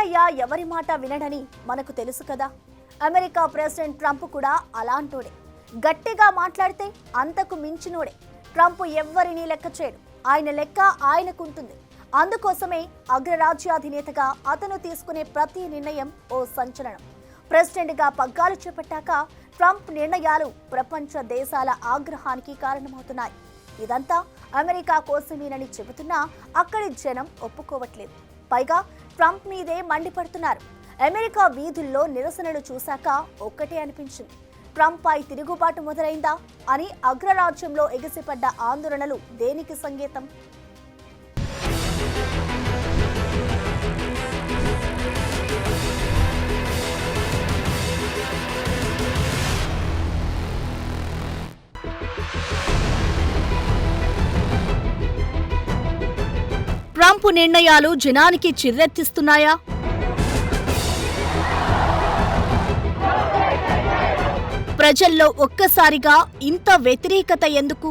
వెంకయ్య ఎవరి మాట వినడని మనకు తెలుసు కదా. అమెరికా ప్రెసిడెంట్ ట్రంప్ కూడా అలాంటోడే. గట్టిగా మాట్లాడితే అంతకు మించినోడే. ట్రంప్ ఎవ్వరినీ లెక్క చేయడు. ఆయన లెక్క ఆయనకుంటుంది. అందుకోసమే అగ్రరాజ్యాధినేతగా అతను తీసుకునే ప్రతి నిర్ణయం ఓ సంచలనం. ప్రెసిడెంట్గా పగ్గాలు చేపట్టాక ట్రంప్ నిర్ణయాలు ప్రపంచ దేశాల ఆగ్రహానికి కారణమవుతున్నాయి. ఇదంతా అమెరికా కోసమేనని చెబుతున్నా అక్కడి జనం ఒప్పుకోవట్లేదు. పైగా ట్రంప్ మీదే మండిపడుతున్నారు. అమెరికా వీధుల్లో నిరసనలు చూశాక ఒక్కటే అనిపించింది, ట్రంప్ పై తిరుగుబాటు మొదలైందా అని. అగ్రరాజ్యంలో ఎగిసిపడ్డ ఆందోళనలు దేనికి సంకేతం? ట్రంప్ నిర్ణయాలు జనానికి చిర్రెత్తిస్తున్నాయా? ప్రజల్లో ఒక్కసారిగా ఇంత వ్యతిరేకత ఎందుకు?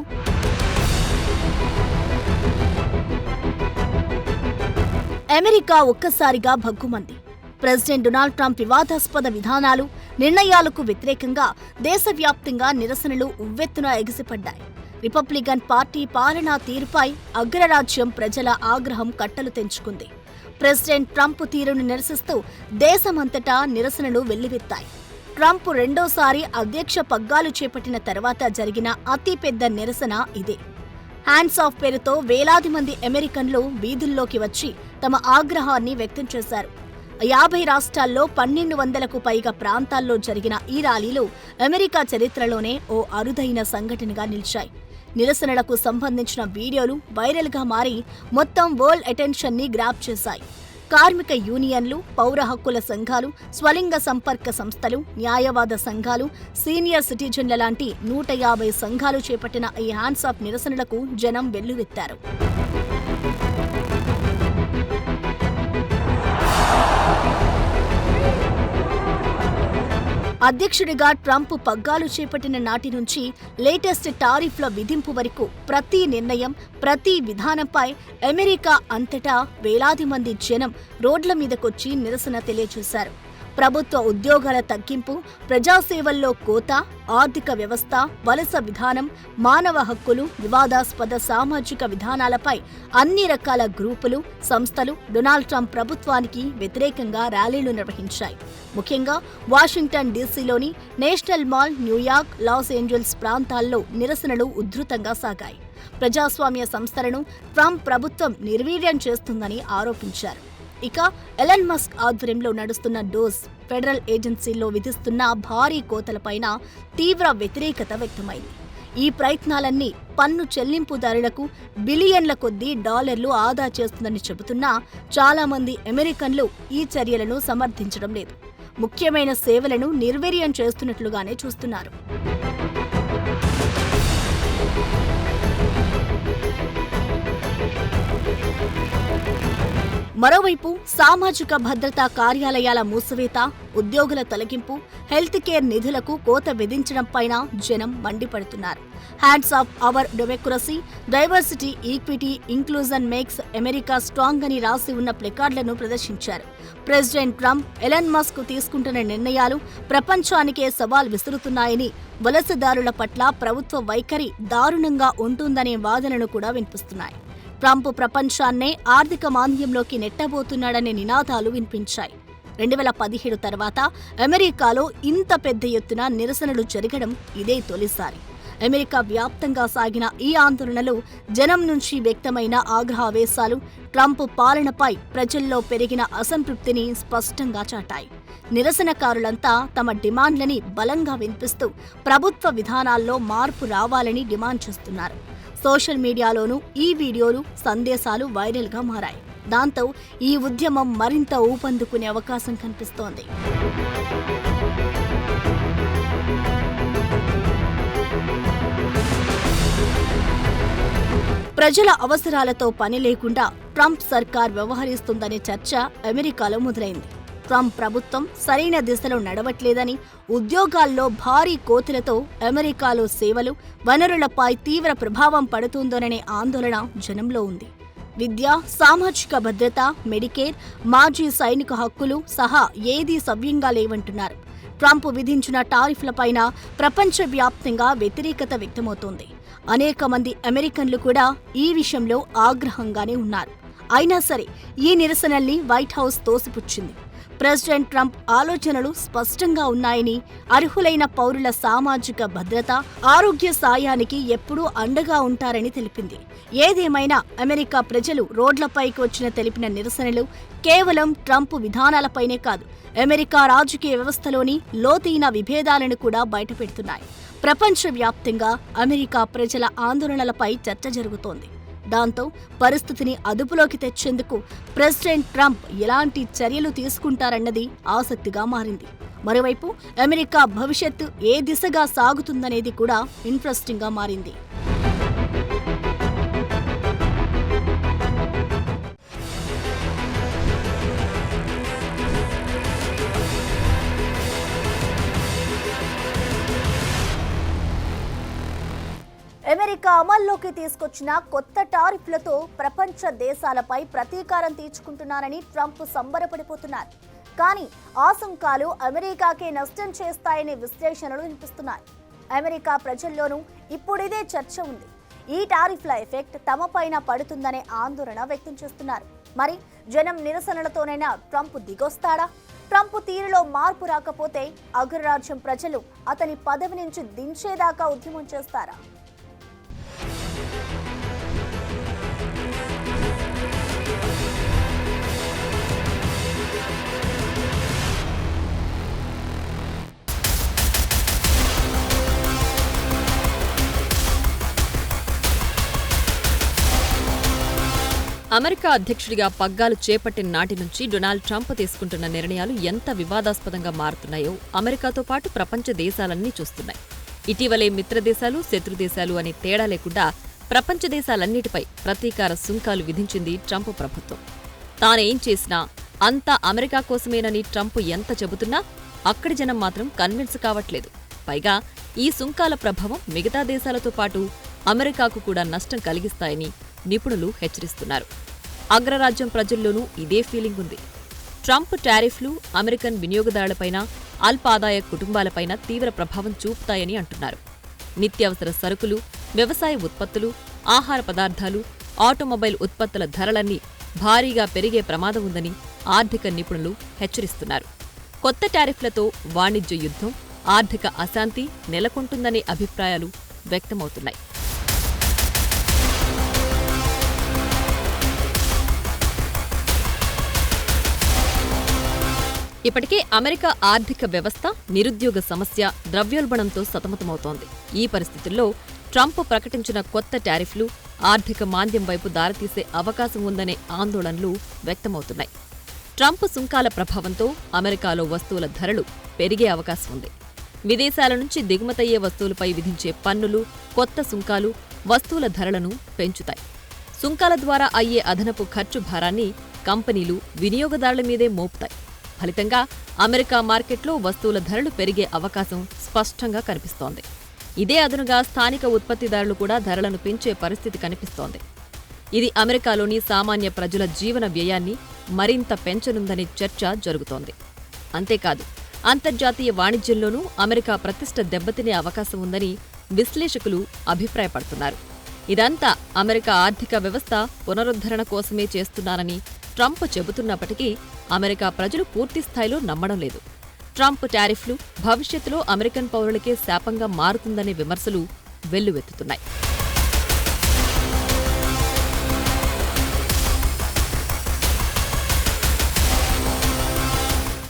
అమెరికా ఒక్కసారిగా భగ్గుమంది. ప్రెసిడెంట్ డొనాల్డ్ ట్రంప్ వివాదాస్పద విధానాలు, నిర్ణయాలకు వ్యతిరేకంగా దేశవ్యాప్తంగా నిరసనలు ఉవ్వెత్తున ఎగిసిపడ్డాయి. రిపబ్లికన్ పార్టీ పాలనా తీరుపై అగ్రరాజ్యం ప్రజల ఆగ్రహం కట్టలు తెంచుకుంది. ప్రెసిడెంట్ ట్రంప్ తీరును నిరసిస్తూ దేశమంతటా నిరసనలు వెల్లువెత్తాయి. ట్రంప్ రెండోసారి అధ్యక్ష పగ్గాలు చేపట్టిన తర్వాత జరిగిన అతిపెద్ద నిరసన ఇదే. హ్యాండ్స్ ఆఫ్ పేరుతో వేలాది మంది అమెరికన్లు వీధుల్లోకి వచ్చి తమ ఆగ్రహాన్ని వ్యక్తం చేశారు. 50 రాష్ట్రాల్లో 1200కు పైగా ప్రాంతాల్లో జరిగిన ఈ ర్యాలీలు అమెరికా చరిత్రలోనే ఓ అరుదైన సంఘటనగా నిలిచాయి. నిరసనలకు సంబంధించిన వీడియోలు వైరల్గా మారి మొత్తం వరల్డ్ అటెన్షన్ ని గ్రాప్ చేశాయి. కార్మిక యూనియన్లు, పౌర హక్కుల సంఘాలు, స్వలింగ సంపర్క సంస్థలు, న్యాయవాద సంఘాలు, సీనియర్ సిటిజన్ల లాంటి 150 సంఘాలు చేపట్టిన ఈ హ్యాండ్స్ ఆఫ్ నిరసనలకు జనం వెల్లువెత్తారు. అధ్యక్షుడిగా ట్రంప్ పగ్గాలు చేపట్టిన నాటి నుంచి లేటెస్ట్ టారిఫ్ల విధింపు వరకు ప్రతి నిర్ణయం, ప్రతి విధానంపై అమెరికా అంతటా వేలాది మంది జనం రోడ్ల మీదకొచ్చి నిరసన తెలియజేశారు. ప్రభుత్వ ఉద్యోగాల తగ్గింపు, ప్రజాసేవల్లో కోత, ఆర్థిక వ్యవస్థ, వలస విధానం, మానవ హక్కులు, వివాదాస్పద సామాజిక విధానాలపై అన్ని రకాల గ్రూపులు, సంస్థలు డొనాల్డ్ ట్రంప్ ప్రభుత్వానికి వ్యతిరేకంగా ర్యాలీలు నిర్వహించాయి. ముఖ్యంగా వాషింగ్టన్ డీసీలోని national mall, New York, Los Angeles ప్రాంతాల్లో నిరసనలు ఉధృతంగా సాగాయి. ప్రజాస్వామ్య సంస్థలను ట్రంప్ ప్రభుత్వం నిర్వీర్యం చేస్తుందని ఆరోపించారు. ఇక ఎలన్ మస్క్ ఆధ్వర్యంలో నడుస్తున్న డోస్ ఫెడరల్ ఏజెన్సీల్లో విధిస్తున్న భారీ కోతలపైన తీవ్ర వ్యతిరేకత వ్యక్తమైంది. ఈ ప్రయత్నాలన్నీ పన్ను చెల్లింపుదారులకు బిలియన్ల కొద్దీ డాలర్లు ఆదా చేస్తుందని చెబుతున్నా చాలా మంది అమెరికన్లు ఈ చర్యలను సమర్థించడం లేదు. ముఖ్యమైన సేవలను నిర్వీర్యం చేస్తున్నట్లుగానే చూస్తున్నారు. మరోవైపు సామాజిక భద్రతా కార్యాలయాల మూసివేత, ఉద్యోగుల తొలగింపు, హెల్త్ కేర్ నిధులకు కోత విధించడంపైన జనం మండిపడుతున్నారు. Hands of our democracy, diversity, equity, inclusion makes America strong అని రాసి ఉన్న ప్లకార్డులను ప్రదర్శించారు. ప్రెసిడెంట్ ట్రంప్, ఎలన్ మస్క్ తీసుకుంటున్న నిర్ణయాలు ప్రపంచానికే సవాల్ విసురుతున్నాయని, వలసదారుల పట్ల ప్రభుత్వ వైఖరి దారుణంగా ఉంటుందనే వాదనలు కూడా వినిపిస్తున్నాయి. ట్రంప్ ప్రపంచాన్నే ఆర్థిక మాంద్యంలోకి నెట్టబోతున్నాడనే నినాదాలు వినిపించాయి. 2017 తర్వాత అమెరికాలో ఇంత పెద్ద ఎత్తున నిరసనలు జరగడం ఇదే తొలిసారి. అమెరికా వ్యాప్తంగా సాగిన ఈ ఆందోళనలు, జనం నుంచి వ్యక్తమైన ఆగ్రహావేశాలు ట్రంప్ పాలనపై ప్రజల్లో పెరిగిన అసంతృప్తిని స్పష్టంగా చాటాయి. నిరసనకారులంతా తమ డిమాండ్లని బలంగా వినిపిస్తూ ప్రభుత్వ విధానాల్లో మార్పు రావాలని డిమాండ్ చేస్తున్నారు. సోషల్ మీడియాలోనూ ఈ వీడియోలు, సందేశాలు వైరల్గా మారాయి. దాంతో ఈ ఉద్యమం మరింత ఊపందుకునే అవకాశం కనిపిస్తోంది. ప్రజల అవసరాలతో పని లేకుండా ట్రంప్ సర్కార్ వ్యవహరిస్తుందనే చర్చ అమెరికాలో మొదలైంది. ట్రంప్ ప్రభుత్వం సరైన దిశలో నడవట్లేదని, ఉద్యోగాల్లో భారీ కోతలతో అమెరికాలో సేవలు, వనరులపై తీవ్ర ప్రభావం పడుతుందోననే ఆందోళన జనంలో ఉంది. విద్య, సామాజిక భద్రత, మెడికేర్, మాజీ సైనిక హక్కులు సహా ఏదీ సవ్యంగా లేవంటున్నారు. ట్రంప్ విధించిన టారిఫ్లపైన ప్రపంచవ్యాప్తంగా వ్యతిరేకత వ్యక్తమవుతోంది. అనేక మంది అమెరికన్లు కూడా ఈ విషయంలో ఆగ్రహంగానే ఉన్నారు. అయినా సరే ఈ నిరసనల్ని వైట్ హౌస్ తోసిపుచ్చింది. ప్రెసిడెంట్ ట్రంప్ ఆలోచనలు స్పష్టంగా ఉన్నాయని, అర్హులైన పౌరుల సామాజిక భద్రత, ఆరోగ్య సాయానికి ఎప్పుడూ అండగా ఉంటారని తెలిపింది. ఏదేమైనా అమెరికా ప్రజలు రోడ్లపైకి వచ్చిన తెలిపిన నిరసనలు కేవలం ట్రంప్ విధానాలపైనే కాదు, అమెరికా రాజకీయ వ్యవస్థలోని లోతైన విభేదాలను కూడా బయటపెడుతున్నాయి. ప్రపంచవ్యాప్తంగా అమెరికా ప్రజల ఆందోళనలపై చర్చ జరుగుతోంది. దాంతో పరిస్థితిని అదుపులోకి తెచ్చేందుకు ప్రెసిడెంట్ ట్రంప్ ఎలాంటి చర్యలు తీసుకుంటారన్నది ఆసక్తిగా మారింది. మరోవైపు అమెరికా భవిష్యత్తు ఏ దిశగా సాగుతుందనేది కూడా ఇంట్రెస్టింగ్గా మారింది. అమెరికా అమల్లోకి తీసుకొచ్చిన కొత్త టారిఫ్లతో ప్రపంచ దేశాలపై ప్రతీకారం తీర్చుకుంటున్నారని ట్రంప్ సంబరపడిపోతున్నారు. కానీ ఆ సుంకాలు అమెరికాకే నష్టం చేస్తాయనే విశ్లేషణలు వినిపిస్తున్నాయి. అమెరికా ప్రజల్లోనూ ఇప్పుడిదే చర్చ ఉంది. ఈ టారిఫ్ల ఎఫెక్ట్ తమపైన పడుతుందనే ఆందోళన వ్యక్తం చేస్తున్నారు. మరి జనం నిరసనలతోనైనా ట్రంప్ దిగొస్తాడా? ట్రంప్ తీరులో మార్పు రాకపోతే అగ్రరాజ్యం ప్రజలు అతని పదవి నుంచి దించేదాకా ఉద్యమం చేస్తారా? అమెరికా అధ్యక్షుడిగా పగ్గాలు చేపట్టిన నాటి నుంచి డొనాల్డ్ ట్రంప్ తీసుకుంటున్న నిర్ణయాలు ఎంత వివాదాస్పదంగా మారుతున్నాయో అమెరికాతో పాటు ప్రపంచ దేశాలన్నీ చూస్తున్నాయి. ఇటీవలే మిత్రదేశాలు, శత్రుదేశాలు అనే తేడా లేకుండా ప్రపంచ దేశాలన్నిటిపై ప్రతీకార సుంకాలు విధించింది ట్రంప్ ప్రభుత్వం. తానేం చేసినా అంతా అమెరికా కోసమేనని ట్రంప్ ఎంత చెబుతున్నా అక్కడి జనం మాత్రం కన్విన్స్ కావట్లేదు. పైగా ఈ సుంకాల ప్రభావం మిగతా దేశాలతో పాటు అమెరికాకు కూడా నష్టం కలిగిస్తాయని నిపుణులు హెచ్చరిస్తున్నారు. అగ్రరాజ్యం ప్రజల్లోనూ ఇదే ఫీలింగ్ ఉంది. ట్రంప్ టారిఫ్లు అమెరికన్ వినియోగదారులపైన, అల్పాదాయ కుటుంబాలపైన తీవ్ర ప్రభావం చూపుతాయని అంటున్నారు. నిత్యావసర సరుకులు, వ్యవసాయ ఉత్పత్తులు, ఆహార పదార్థాలు, ఆటోమొబైల్ ఉత్పత్తుల ధరలన్నీ భారీగా పెరిగే ప్రమాదం ఉందని ఆర్థిక నిపుణులు హెచ్చరిస్తున్నారు. కొత్త టారిఫ్లతో వాణిజ్య యుద్ధం, ఆర్థిక అశాంతి నెలకొంటుందనే అభిప్రాయాలు వ్యక్తమవుతున్నాయి. ఇప్పటికే అమెరికా ఆర్థిక వ్యవస్థ నిరుద్యోగ సమస్య, ద్రవ్యోల్బణంతో సతమతమవుతోంది. ఈ పరిస్థితుల్లో ట్రంప్ ప్రకటించిన కొత్త టారిఫ్లు ఆర్థిక మాంద్యం వైపు దారితీసే అవకాశం ఉందనే ఆందోళనలు వ్యక్తమవుతున్నాయి. ట్రంప్ సుంకాల ప్రభావంతో అమెరికాలో వస్తువుల ధరలు పెరిగే అవకాశం ఉంది. విదేశాల నుంచి దిగుమతయ్యే వస్తువులపై విధించే పన్నులు, కొత్త సుంకాలు వస్తువుల ధరలను పెంచుతాయి. సుంకాల ద్వారా అయ్యే అదనపు ఖర్చు భారాన్ని కంపెనీలు వినియోగదారుల మీదే మోపుతాయి. ఫలితంగా అమెరికా మార్కెట్లో వస్తువుల ధరలు పెరిగే అవకాశం స్పష్టంగా కనిపిస్తోంది. ఇదే అదునుగా స్థానిక ఉత్పత్తిదారులు కూడా ధరలను పెంచే పరిస్థితి కనిపిస్తోంది. ఇది అమెరికాలోని సామాన్య ప్రజల జీవన వ్యయాన్ని మరింత పెంచనుందనే చర్చ జరుగుతోంది. అంతేకాదు, అంతర్జాతీయ వాణిజ్యంలోనూ అమెరికా ప్రతిష్ఠ దెబ్బతినే అవకాశం ఉందని విశ్లేషకులు అభిప్రాయపడుతున్నారు. ఇదంతా అమెరికా ఆర్థిక వ్యవస్థ పునరుద్ధరణ కోసమే చేస్తున్నారని ట్రంప్ చెబుతున్నప్పటికీ అమెరికా ప్రజలు పూర్తిస్థాయిలో నమ్మడం లేదు. ట్రంప్ టారిఫ్లు భవిష్యత్తులో అమెరికన్ పౌరులకే శాపంగా మారుతుందనే విమర్శలు వెల్లువెత్తుతున్నాయి.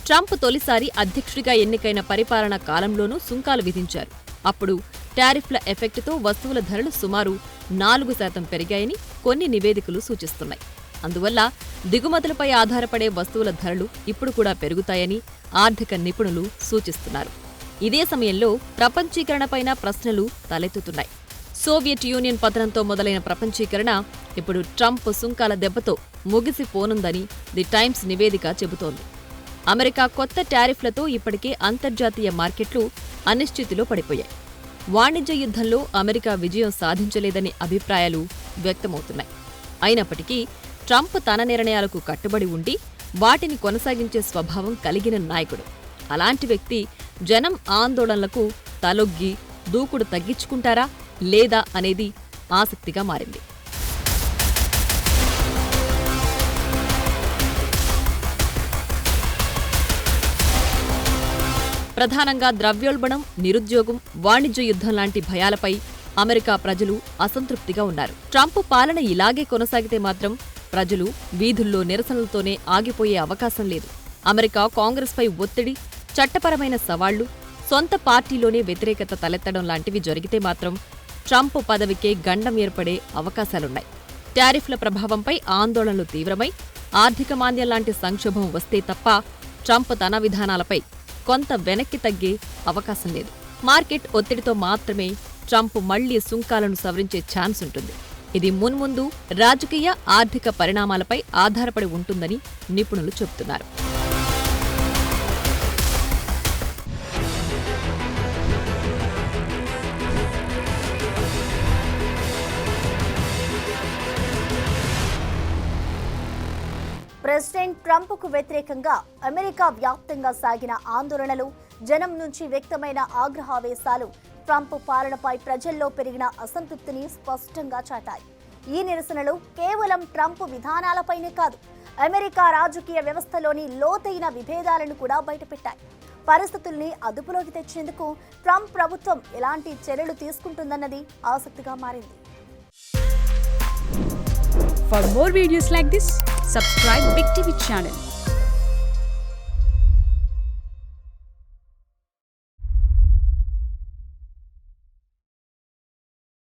ట్రంప్ తొలిసారి అధ్యక్షుడిగా ఎన్నికైన పరిపాలనా కాలంలోనూ సుంకాలు విధించారు. అప్పుడు టారిఫ్ల ఎఫెక్టుతో వస్తువుల ధరలు సుమారు 4% పెరిగాయని కొన్ని నివేదికలు సూచిస్తున్నాయి. అందువల్ల దిగుమతులపై ఆధారపడే వస్తువుల ధరలు ఇప్పుడు కూడా పెరుగుతాయని ఆర్థిక నిపుణులు సూచిస్తున్నారు. ఇదే సమయంలో ప్రపంచీకరణపైన ప్రశ్నలు తలెత్తుతున్నాయి. సోవియట్ యూనియన్ పతనంతో మొదలైన ప్రపంచీకరణ ఇప్పుడు ట్రంప్ సుంకాల దెబ్బతో ముగిసిపోనుందని ది టైమ్స్ నివేదిక చెబుతోంది. అమెరికా కొత్త టారిఫ్లతో ఇప్పటికే అంతర్జాతీయ మార్కెట్లు అనిశ్చితిలో పడిపోయాయి. వాణిజ్య యుద్ధంలో అమెరికా విజయం సాధించలేదనే అభిప్రాయాలు వ్యక్తమవుతున్నాయి. అయినప్పటికీ ట్రంప్ తన నిర్ణయాలకు కట్టుబడి ఉండి వాటిని కొనసాగించే స్వభావం కలిగిన నాయకుడు. అలాంటి వ్యక్తి జనం ఆందోళనలకు తలొగ్గి దూకుడు తగ్గించుకుంటారా లేదా అనేది ఆసక్తిగా మారింది. ప్రధానంగా ద్రవ్యోల్బణం, నిరుద్యోగం, వాణిజ్య యుద్ధం లాంటి భయాలపై అమెరికా ప్రజలు అసంతృప్తిగా ఉన్నారు. ట్రంప్ పాలన ఇలాగే కొనసాగితే మాత్రం ప్రజలు వీధుల్లో నిరసనలతోనే ఆగిపోయే అవకాశం లేదు. అమెరికా కాంగ్రెస్పై ఒత్తిడి, చట్టపరమైన సవాళ్లు, సొంత పార్టీలోనే వ్యతిరేకత తలెత్తడం లాంటివి జరిగితే మాత్రం ట్రంప్ పదవికే గండం ఏర్పడే అవకాశాలున్నాయి. టారిఫ్ల ప్రభావంపై ఆందోళనలు తీవ్రమై ఆర్థిక మాంద్యం లాంటి సంక్షోభం వస్తే తప్ప ట్రంప్ తన విధానాలపై కొంత వెనక్కి తగ్గే అవకాశం లేదు. మార్కెట్ ఒత్తిడితో మాత్రమే ట్రంప్ మళ్లీ సుంకాలను సవరించే ఛాన్స్ ఉంటుంది. ఇది మున్ముందు రాజకీయ, ఆర్థిక పరిణామాలపై ఆధారపడి ఉంటుందని నిపుణులు చెబుతున్నారు. ప్రెసిడెంట్ ట్రంప్కు వ్యతిరేకంగా అమెరికా వ్యాప్తంగా సాగిన ఆందోళనలు, జనం నుంచి వ్యక్తమైన ఆగ్రహావేశాలు ట్రంప్ పాలనపై ప్రజల్లో పెరిగిన అసంతృప్తిని స్పష్టంగా చాటాయి. ఈ నిరసనలు కేవలం ట్రంప్ విధానాలపైనే కాదు, అమెరికా రాజకీయ వ్యవస్థలోని లోతైన విభేదాలను కూడా బయటపెట్టాయి. పరిస్థితుల్ని అదుపులోకి తెచ్చేందుకు ట్రంప్ ప్రభుత్వం ఎలాంటి చర్యలు తీసుకుంటుందన్నది ఆసక్తిగా మారింది. For more videos like this, subscribe Big TV channel.